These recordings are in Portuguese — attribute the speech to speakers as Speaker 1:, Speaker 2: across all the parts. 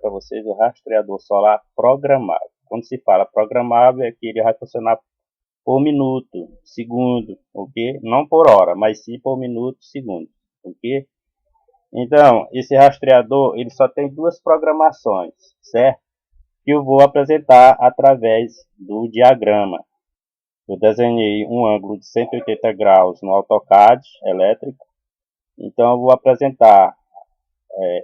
Speaker 1: para vocês o rastreador solar programável. Quando se fala programável, é que ele vai funcionar por minuto, segundo, ok? Não por hora, mas sim por minuto, segundo, ok? Então, esse rastreador, ele só tem duas programações, certo? Que eu vou apresentar através do diagrama. Eu desenhei um ângulo de 180 graus no AutoCAD elétrico. Então, eu vou apresentar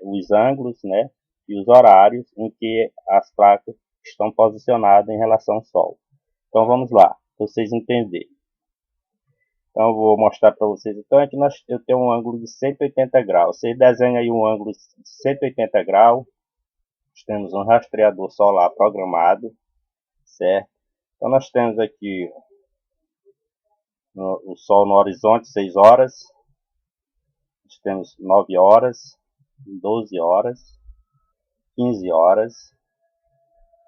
Speaker 1: os ângulos, né, e os horários em que as placas estão posicionadas em relação ao Sol. Então, vamos lá, para vocês entenderem. Então, eu vou mostrar para vocês. Então, aqui eu tenho um ângulo de 180 graus. Vocês desenham aí um ângulo de 180 graus. Nós temos um rastreador solar programado, certo? Então, nós temos aqui o Sol no horizonte, 6 horas. Nós temos 9 horas, 12 horas, 15 horas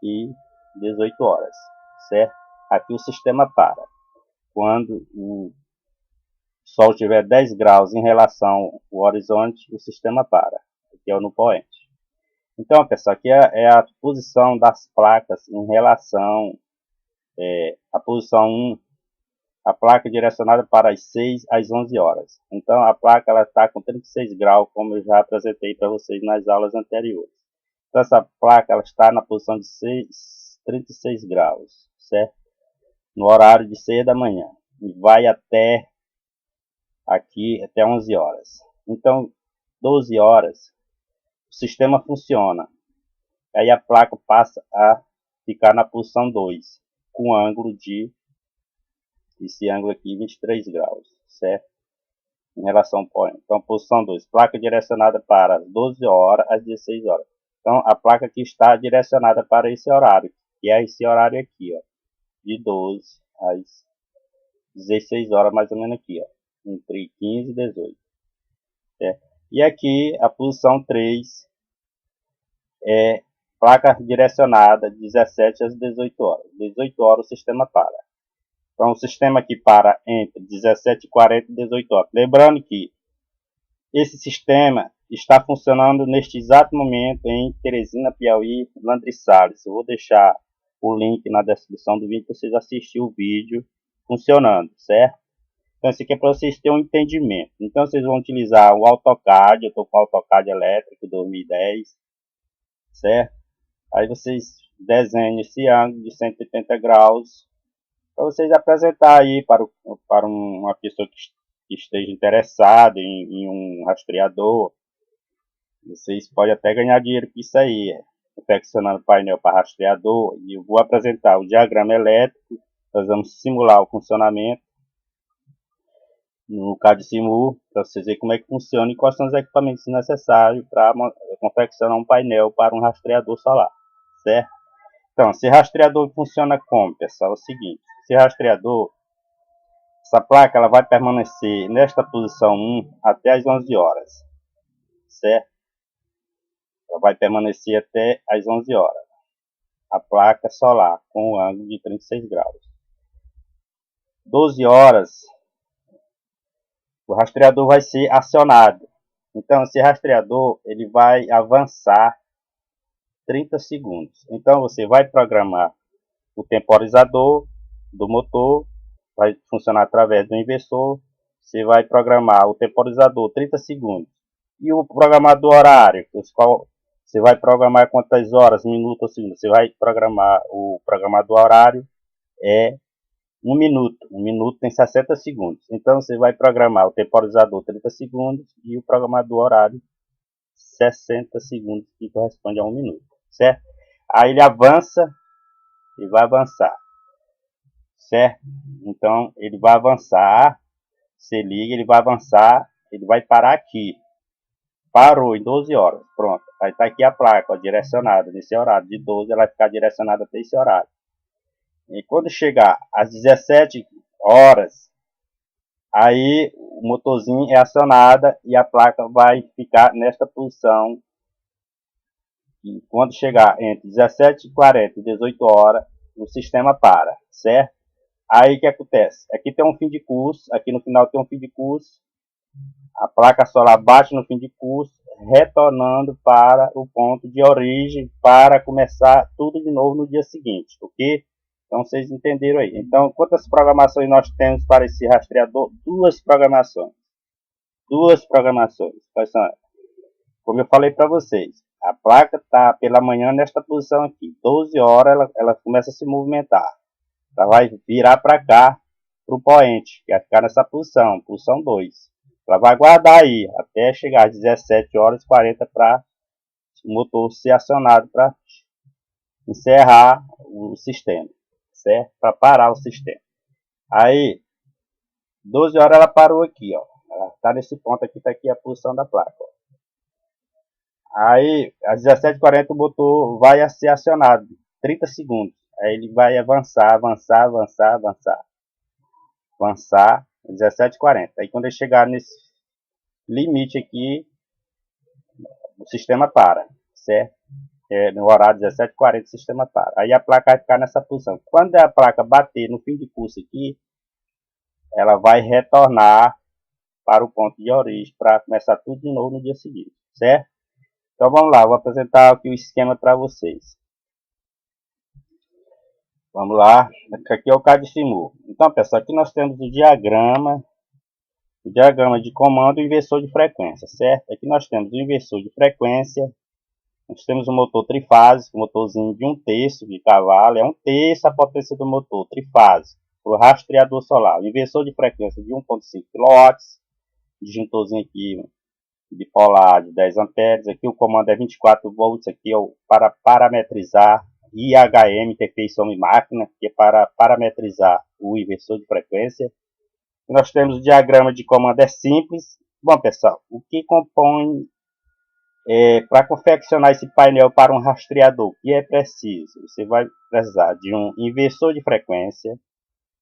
Speaker 1: e 18 horas, certo? Aqui o sistema para. Quando o Sol tiver 10 graus em relação ao horizonte, o sistema para. Aqui é o no poente. Então, pessoal, aqui é a posição das placas em relação à posição 1, a placa direcionada para as 6 às 11 horas. Então, a placa está com 36 graus, como eu já apresentei para vocês nas aulas anteriores. Então, essa placa ela está na posição de 36 graus, certo? No horário de 6 da manhã. E vai até aqui até 11 horas. Então, 12 horas, o sistema funciona. Aí a placa passa a ficar na posição 2, com ângulo de, esse ângulo aqui, 23 graus, certo? Em relação ao point. Então, posição 2, placa direcionada para as 12 horas às 16 horas. Então, a placa aqui está direcionada para esse horário, que é esse horário aqui, ó, de 12 às 16 horas, mais ou menos aqui, ó, entre 15 e 18. Certo? E aqui, a posição 3 é placa direcionada de 17 às 18 horas. 18 horas o sistema para. Então, o sistema aqui para entre 17h40 e 18 horas. Lembrando que esse sistema está funcionando neste exato momento em Teresina, Piauí, Landry Salles. Eu vou deixar o link na descrição do vídeo para vocês assistirem o vídeo funcionando, certo? Então, isso aqui é para vocês terem um entendimento. Então, vocês vão utilizar o AutoCAD. Eu estou com o AutoCAD elétrico 2010, certo? Aí vocês desenham esse ângulo de 180 graus para vocês apresentar aí para uma pessoa que esteja interessada em um rastreador. Vocês podem até ganhar dinheiro com isso aí, confeccionando painel para rastreador. E eu vou apresentar o diagrama elétrico. Nós vamos simular o funcionamento no CAD Simu, para vocês verem como é que funciona e quais são os equipamentos necessários para confeccionar um painel para um rastreador solar, certo? Então, esse rastreador funciona como, pessoal? É o seguinte, esse rastreador, essa placa ela vai permanecer nesta posição 1 até as 11 horas, certo? Ela vai permanecer até as 11 horas. A placa solar com o ângulo de 36 graus. 12 horas, o rastreador vai ser acionado. Então, esse rastreador ele vai avançar 30 segundos. Então, você vai programar o temporizador do motor, vai funcionar através do inversor. Você vai programar o temporizador 30 segundos. E o programador horário, você vai programar quantas horas, minutos ou segundos. Você vai programar o programador horário é 1 minuto. 1 minuto tem 60 segundos. Então, você vai programar o temporizador 30 segundos e o programador horário 60 segundos, que corresponde a 1 minuto. Certo? Aí ele avança e vai avançar. Certo? Então, ele vai avançar. Você liga, ele vai avançar. Ele vai parar aqui. Parou em 12 horas. Pronto. Aí está aqui a placa, ó, direcionada nesse horário. De 12, ela vai ficar direcionada até esse horário. E quando chegar às 17 horas, aí o motorzinho é acionada e a placa vai ficar nesta posição. E quando chegar entre 17h40 e 18 horas, o sistema para, certo? Aí o que acontece? Aqui tem um fim de curso, aqui no final tem um fim de curso. A placa solar bate no fim de curso, retornando para o ponto de origem para começar tudo de novo no dia seguinte, ok? Então vocês entenderam aí. Então, quantas programações nós temos para esse rastreador? Duas programações. Duas programações. Quais são elas? Como eu falei para vocês, a placa está pela manhã nesta posição aqui. 12 horas ela começa a se movimentar. Ela vai virar para cá, para o poente, que vai ficar nessa posição 2. Ela vai guardar aí até chegar às 17 horas e 40 para o motor ser acionado para encerrar o sistema, certo? Para parar o sistema. Aí, 12 horas ela parou aqui, ó. Ela está nesse ponto aqui, está aqui a posição da placa. Ó. Aí, às 17h40 o motor vai ser acionado, 30 segundos. Aí ele vai avançar, avançar 17h40. Aí quando ele chegar nesse limite aqui, o sistema para, certo? No horário 17h40 o sistema para. Aí a placa vai ficar nessa posição. Quando a placa bater no fim de curso aqui, ela vai retornar para o ponto de origem para começar tudo de novo no dia seguinte, certo? Então vamos lá, vou apresentar aqui o esquema para vocês. Vamos lá, aqui é o CAD-SIMUL. Então pessoal, aqui nós temos o diagrama de comando e inversor de frequência, certo? Aqui nós temos o inversor de frequência, nós temos o motor trifásico, um motorzinho de 1/3 de cavalo, é 1/3 a potência do motor trifásico, para o rastreador solar. O inversor de frequência de 1,5 kW, disjuntorzinho aqui bipolar de 10 amperes, aqui o comando é 24 volts, aqui é para parametrizar IHM, interface homem-máquina, que é para parametrizar o inversor de frequência. E nós temos o diagrama de comando, é simples. Bom pessoal, o que compõe para confeccionar esse painel para um rastreador? O que é preciso? Você vai precisar de um inversor de frequência,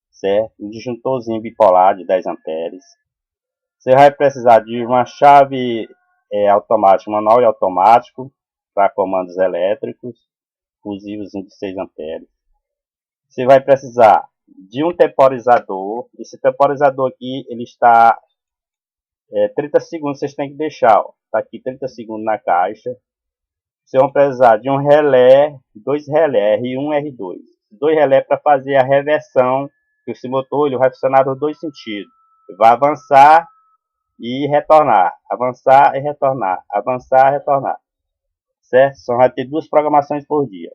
Speaker 1: certo? Um disjuntorzinho bipolar de 10 amperes. Você vai precisar de uma chave automática, manual e automático, para comandos elétricos, fusívelzinho de 6 amperes. Você vai precisar de um temporizador. Esse temporizador aqui, ele está 30 segundos, vocês têm que deixar. Está aqui 30 segundos na caixa. Vocês vão precisar de um relé, 2 relé, R1 e R2. 2 relé para fazer a reversão, que esse motor ele vai funcionar nos dois sentidos. Ele vai avançar e retornar, avançar e retornar, avançar e retornar, certo? Só vai ter 2 programações por dia.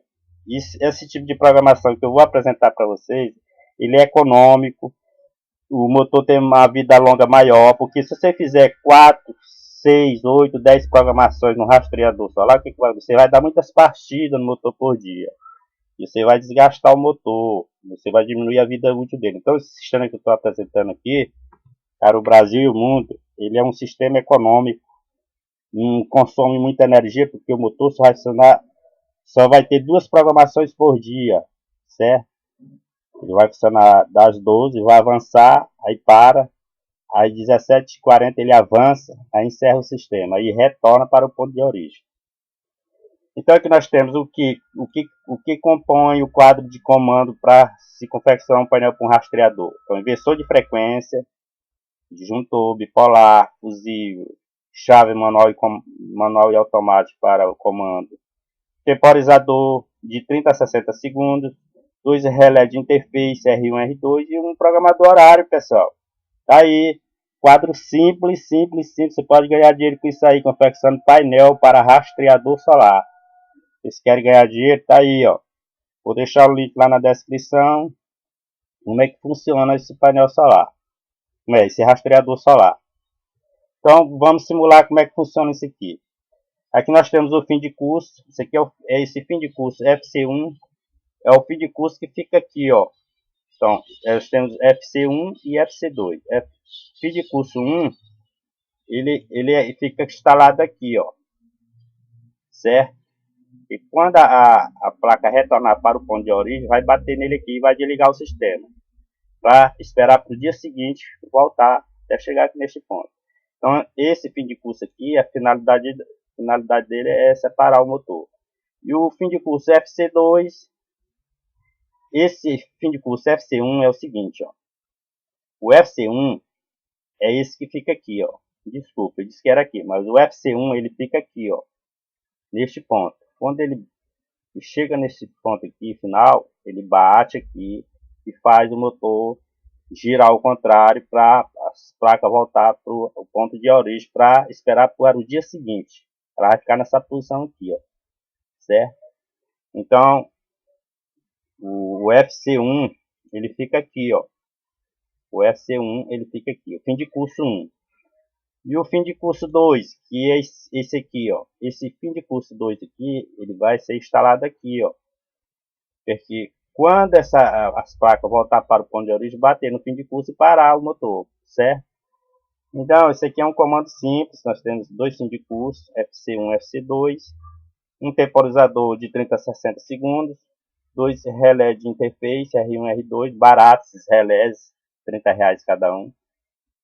Speaker 1: Esse tipo de programação que eu vou apresentar para vocês, ele é econômico, o motor tem uma vida longa maior, porque se você fizer 4, 6, 8, 10 programações no rastreador solar, o que vai? Você vai dar muitas partidas no motor por dia, e você vai desgastar o motor, você vai diminuir a vida útil dele. Então esse sistema que eu estou apresentando aqui, para o Brasil e o mundo, ele é um sistema econômico, não consome muita energia, porque o motor só vai ter 2 programações por dia, certo? Ele vai funcionar das 12, vai avançar, aí para, aí 17h40 ele avança, aí encerra o sistema, aí retorna para o ponto de origem. Então aqui nós temos o que compõe o quadro de comando para se confeccionar um painel com rastreador. Então, inversor de frequência, disjuntor, bipolar, fusível, chave manual e automático para o comando, temporizador de 30 a 60 segundos, 2 relé de interface R1 e R2 e um programador horário, pessoal. Tá aí, quadro simples, você pode ganhar dinheiro com isso aí, confeccionando painel para rastreador solar. Vocês querem ganhar dinheiro? Tá aí, ó. Vou deixar o link lá na descrição, como é que funciona esse painel solar. Esse rastreador solar. Então, vamos simular como é que funciona isso aqui. Aqui nós temos o fim de curso. Isso aqui é esse fim de curso FC1. É o fim de curso que fica aqui, ó. Então, nós temos FC1 e FC2. Fim de curso 1, ele fica instalado aqui, ó. Certo? E quando a placa retornar para o ponto de origem, vai bater nele aqui e vai desligar o sistema. Para esperar para o dia seguinte voltar até chegar aqui nesse ponto. Então, esse fim de curso aqui, a finalidade dele é separar o motor. E o fim de curso FC2, esse fim de curso FC1 é o seguinte, ó. O FC1 é esse que fica aqui, ó. Desculpa, eu disse que era aqui, mas o FC1 ele fica aqui, ó, neste ponto. Quando ele chega nesse ponto aqui, final, ele bate aqui e faz o motor girar ao contrário para a placa voltar para o ponto de origem para esperar para o dia seguinte. Ela vai ficar nessa posição aqui, ó, certo? Então, o FC1 ele fica aqui, ó. O FC1 ele fica aqui, o fim de curso 1. E o fim de curso 2, que é esse aqui, ó. Esse fim de curso 2 aqui, ele vai ser instalado aqui, ó. Porque quando as placas voltar para o ponto de origem, bater no fim de curso e parar o motor, certo? Então, esse aqui é um comando simples. Nós temos dois fins de curso, FC1 e FC2. Um temporizador de 30 a 60 segundos. Dois relés de interface, R1 e R2, baratos esses relés, R$30 cada um.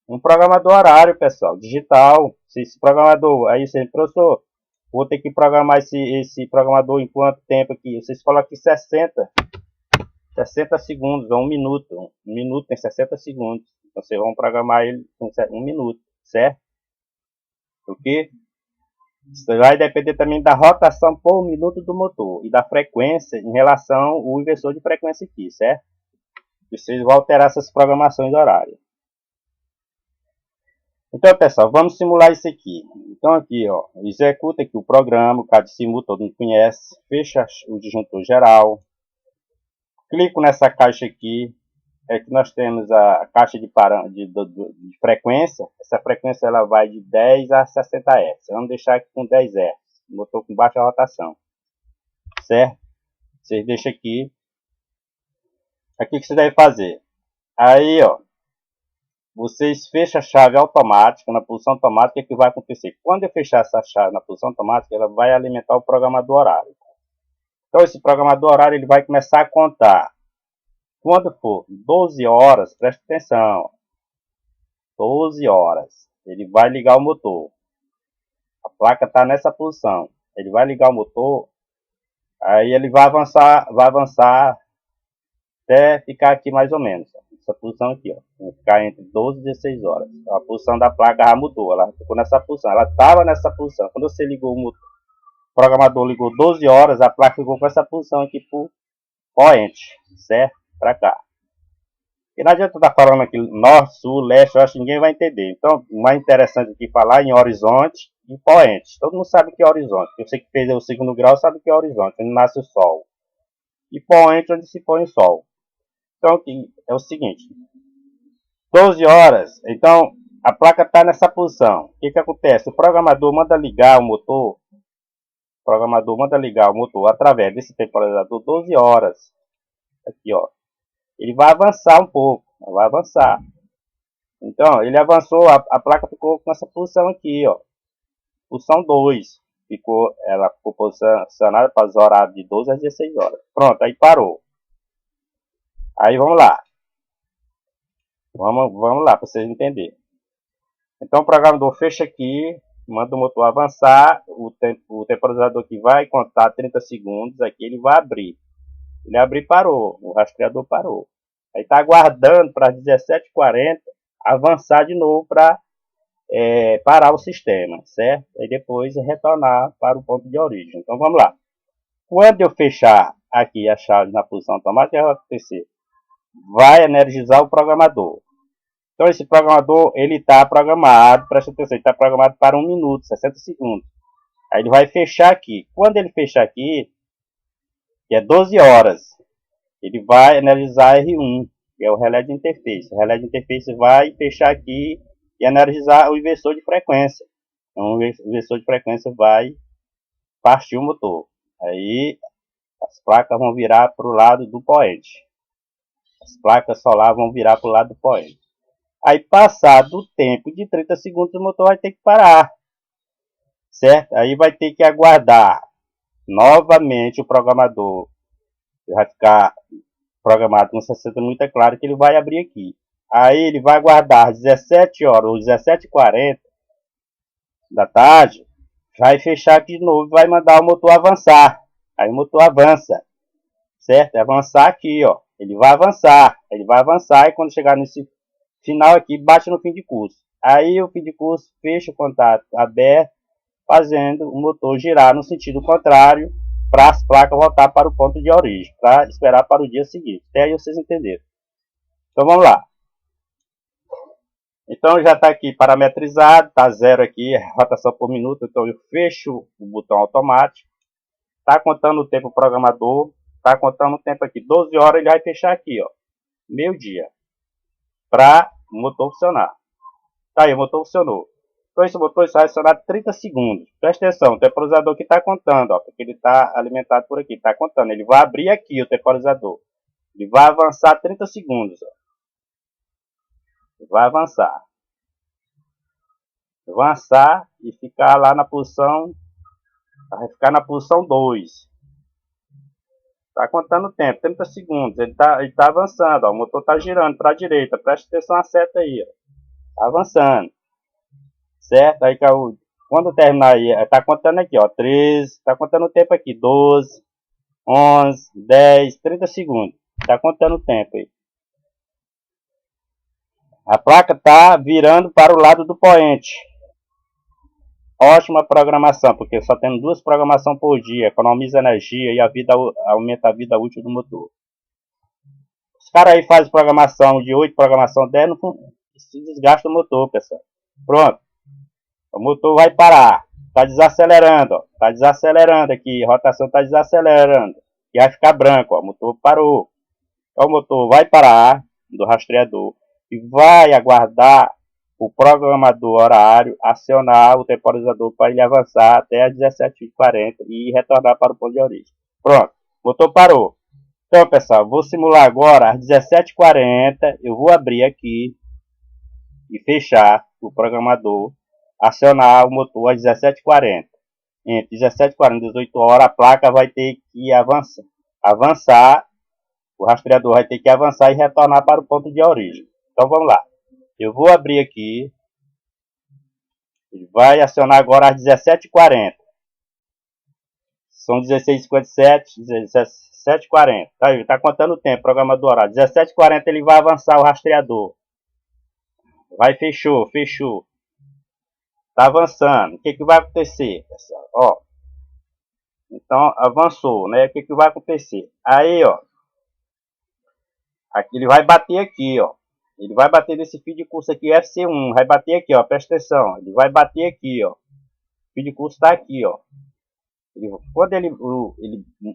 Speaker 1: Um programador horário, pessoal, digital. Esse programador, aí você, professor, vou ter que programar esse programador em quanto tempo aqui? Vocês colocam aqui 60 segundos, ou 1 minuto. 1 minuto tem 60 segundos. Então, vocês vão programar ele com 1 minuto, certo? Ok? Isso vai depender também da rotação por minuto do motor e da frequência em relação ao inversor de frequência aqui, certo? Vocês vão alterar essas programações horárias. Então, pessoal, vamos simular isso aqui. Então, aqui, ó, executa aqui o programa, o CAD Simu, todo mundo conhece. Fecha o disjuntor geral. Clico nessa caixa aqui. É que nós temos a caixa de frequência. Essa frequência ela vai de 10 a 60 Hz. Vamos deixar aqui com 10 Hz. Motor com baixa rotação. Certo? Vocês deixam aqui. Aqui que você deve fazer. Aí, ó. Vocês fecham a chave automática na posição automática. O que vai acontecer? Quando eu fechar essa chave na posição automática, ela vai alimentar o programador horário. Então, esse programador horário ele vai começar a contar. Quando for 12 horas, preste atenção. 12 horas. Ele vai ligar o motor. A placa está nessa posição. Ele vai ligar o motor. Aí ele vai avançar até ficar aqui mais ou menos. Essa posição aqui, ó. Vai ficar entre 12 e 16 horas. A posição da placa já mudou. Ela ficou nessa posição. Ela estava nessa posição. Quando você ligou o motor, o programador ligou 12 horas, a placa ficou com essa posição aqui por poente, certo? Para cá. E não adianta estar falando aqui norte, sul, leste, eu acho que ninguém vai entender. Então, o mais interessante aqui é falar em horizonte e poente. Todo mundo sabe o que é horizonte. Você que fez o segundo grau sabe o que é horizonte, onde nasce o sol. E poente, onde se põe o sol. Então, aqui é o seguinte. 12 horas, então a placa está nessa posição. O que acontece? O programador manda ligar o motor. O programador manda ligar o motor através desse temporizador 12 horas. Aqui, ó. Ele vai avançar um pouco. Vai avançar. Então, ele avançou. A placa ficou com essa posição aqui, ó. Posição 2. Ela ficou posicionada para os horários de 12 às 16 horas. Pronto, aí parou. Aí vamos lá. Vamos lá, para vocês entenderem. Então, o programador fecha aqui, manda o motor avançar, o temporizador aqui vai contar 30 segundos, aqui ele vai abrir. Ele abriu e parou, o rastreador parou. Aí está aguardando para as 17h40 avançar de novo para parar o sistema, certo? Aí depois retornar para o ponto de origem. Então, vamos lá. Quando eu fechar aqui a chave na posição automática, o que vai acontecer? Vai energizar o programador. Então, esse programador, ele está programado, presta atenção, ele está programado para 1 minuto, 60 segundos. Aí ele vai fechar aqui. Quando ele fechar aqui, que é 12 horas, ele vai energizar R1, que é o relé de interface. O relé de interface vai fechar aqui e energizar o inversor de frequência. Então, o inversor de frequência vai partir o motor. Aí, as placas vão virar para o lado do poente. As placas solar vão virar para o lado do poente. Aí, passado o tempo de 30 segundos, o motor vai ter que parar. Certo? Aí vai ter que aguardar novamente o programador. Vai ficar programado com 60 minutos, é claro que ele vai abrir aqui. Aí ele vai aguardar 17 horas ou 17h40 da tarde. Vai fechar aqui de novo e vai mandar o motor avançar. Aí o motor avança. Certo? Avançar aqui, ó. Ele vai avançar. Ele vai avançar e quando chegar nesse final aqui, bate no fim de curso. Aí o fim de curso fecha o contato aberto, fazendo o motor girar no sentido contrário para as placas voltar para o ponto de origem, para esperar para o dia seguinte. Até aí vocês entenderam. Então vamos lá. Então já está aqui parametrizado, está zero aqui, rotação por minuto, então eu fecho o botão automático. Está contando o tempo programador, está contando o tempo aqui, 12 horas ele vai fechar aqui, ó, meio-dia, para o motor funcionar. Tá aí, o motor funcionou. Então esse motor vai funcionar 30 segundos. Presta atenção, o temporizador que está contando, ó, porque ele está alimentado por aqui, está contando. Ele vai abrir aqui o temporizador. Ele vai avançar 30 segundos. Ó. Vai avançar. Avançar e ficar lá na posição. Vai ficar na posição 2. Está contando o tempo, 30 segundos. Ele tá avançando, ó, o motor está girando para a direita. Presta atenção na seta aí. Está avançando. Certo? Aí quando terminar aí, está contando aqui, ó, 13, está contando o tempo aqui, 12, 11, 10, 30 segundos. Está contando o tempo aí. A placa está virando para o lado do poente. Ótima programação, porque só tendo 2 programações por dia, economiza energia e aumenta a vida útil do motor. Os caras aí fazem programação de 8, programação 10, não se desgasta o motor, pessoal. Pronto. O motor vai parar. Está desacelerando, ó. Está desacelerando aqui. A rotação está desacelerando. E vai ficar branco, ó. O motor parou. Então o motor vai parar do rastreador e vai aguardar o programador horário acionar o temporizador para ele avançar até as 17h40 e retornar para o ponto de origem. Pronto. O motor parou. Então, pessoal, vou simular agora às 17h40. Eu vou abrir aqui e fechar o programador. Acionar o motor às 17h40. Entre 17h40 e 18 horas, a placa vai ter que avançar. O rastreador vai ter que avançar e retornar para o ponto de origem. Então vamos lá. Eu vou abrir aqui. Ele vai acionar agora às 17h40. São 16h57, 17h40. Tá, ele está contando o tempo, programador horário. 17h40 ele vai avançar o rastreador. Vai, fechou. Está avançando. O que vai acontecer, pessoal? Ó. Então, avançou, né? O que vai acontecer? Aí, ó. Aqui ele vai bater aqui, ó. Ele vai bater nesse fio de curso aqui, FC1. Vai bater aqui, ó. Presta atenção. Ele vai bater aqui, ó. O fio de curso está aqui, ó. Quando ele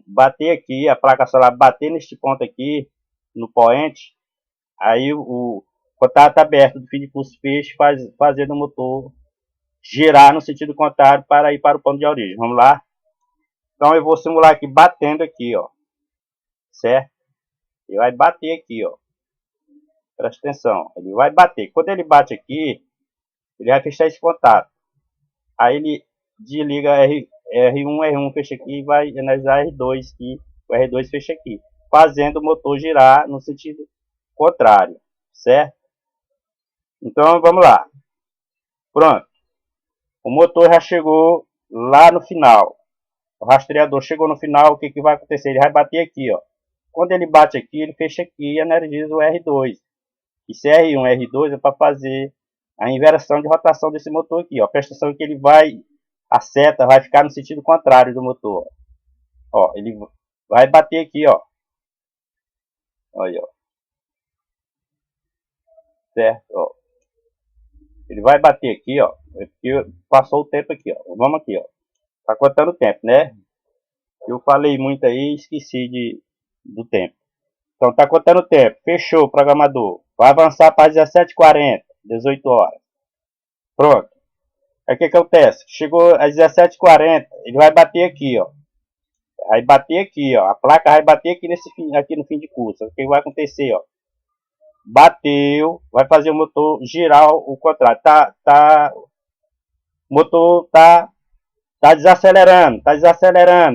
Speaker 1: bater aqui, a placa solar bater neste ponto aqui, no poente, aí o contato aberto do fio de curso fecha, fazendo o motor girar no sentido contrário para ir para o ponto de origem. Vamos lá? Então eu vou simular aqui batendo aqui, ó. Certo? Ele vai bater aqui, ó. Presta atenção. Ele vai bater. Quando ele bate aqui, ele vai fechar esse contato. Aí ele desliga R1 fecha aqui e vai energizar R2, que o R2 fecha aqui. Fazendo o motor girar no sentido contrário. Certo? Então vamos lá. Pronto. O motor já chegou lá no final. O rastreador chegou no final, o que vai acontecer? Ele vai bater aqui, ó. Quando ele bate aqui, ele fecha aqui e energiza o R2. Esse R1, R2 é para fazer a inversão de rotação desse motor aqui, ó. Presta atenção que ele a seta vai ficar no sentido contrário do motor. Ó, ele vai bater aqui, ó. Olha, ó. Certo, ó. Ele vai bater aqui, ó. Porque passou o tempo aqui, ó. Vamos aqui, ó. Tá contando o tempo, né? Eu falei muito aí e esqueci do tempo. Então tá contando o tempo. Fechou o programador. Vai avançar para 17h40, 18 horas. Pronto. Aí o que acontece? Chegou às 17h40, ele vai bater aqui, ó. Vai bater aqui, ó. A placa vai bater aqui no fim de curso. O que vai acontecer, ó? Bateu, vai fazer o motor girar o contrário. O motor tá desacelerando,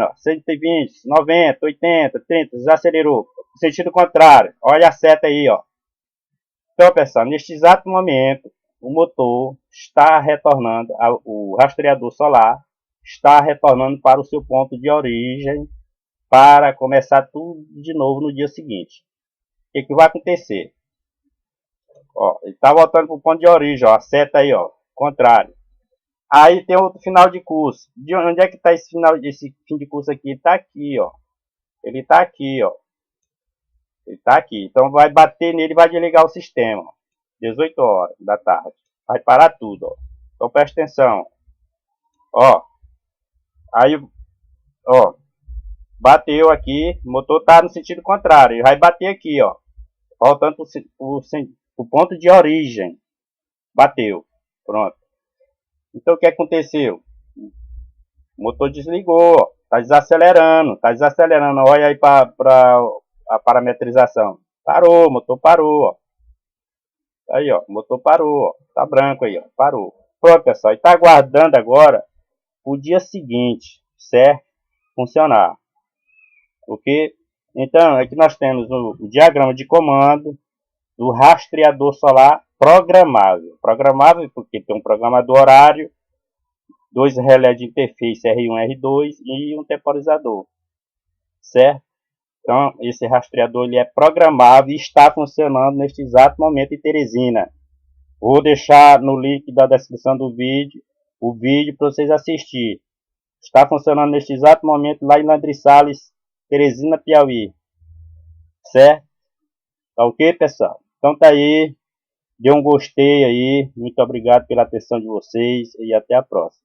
Speaker 1: ó. 120, 90, 80, 30, desacelerou. Sentido contrário. Olha a seta aí, ó. Então, pessoal, neste exato momento, o motor está retornando, o rastreador solar está retornando para o seu ponto de origem para começar tudo de novo no dia seguinte. O que vai acontecer? Ó, ele tá voltando pro ponto de origem, ó. A seta aí, ó. Contrário. Aí tem outro final de curso. De onde é que tá esse fim de curso aqui? Ele tá aqui, ó. Ele tá aqui, ó. Ele tá aqui. Então vai bater nele e vai desligar o sistema. 18 horas da tarde. Vai parar tudo, ó. Então presta atenção. Ó. Aí, ó. Bateu aqui. O motor tá no sentido contrário. Ele vai bater aqui, ó. Voltando pro ponto de origem. Bateu. Pronto. Então o que aconteceu? O motor desligou, ó. Tá desacelerando, tá desacelerando. Olha aí para a parametrização. Parou, o motor parou, ó. Aí, ó, o motor parou, ó. Tá branco aí, ó. Parou. Pronto, pessoal. E tá aguardando agora o dia seguinte, certo? Funcionar. Ok? Então, aqui nós temos o diagrama de comando do rastreador solar programável. Programável porque tem um programador horário, dois relés de interface R1 e R2 e um temporizador, certo? Então, esse rastreador ele é programável e está funcionando neste exato momento em Teresina. Vou deixar no link da descrição do vídeo o vídeo para vocês assistirem. Está funcionando neste exato momento lá em Landry Salles, Teresina, Piauí. Certo? Tá ok, pessoal? Então tá aí. Dê um gostei aí. Muito obrigado pela atenção de vocês e até a próxima.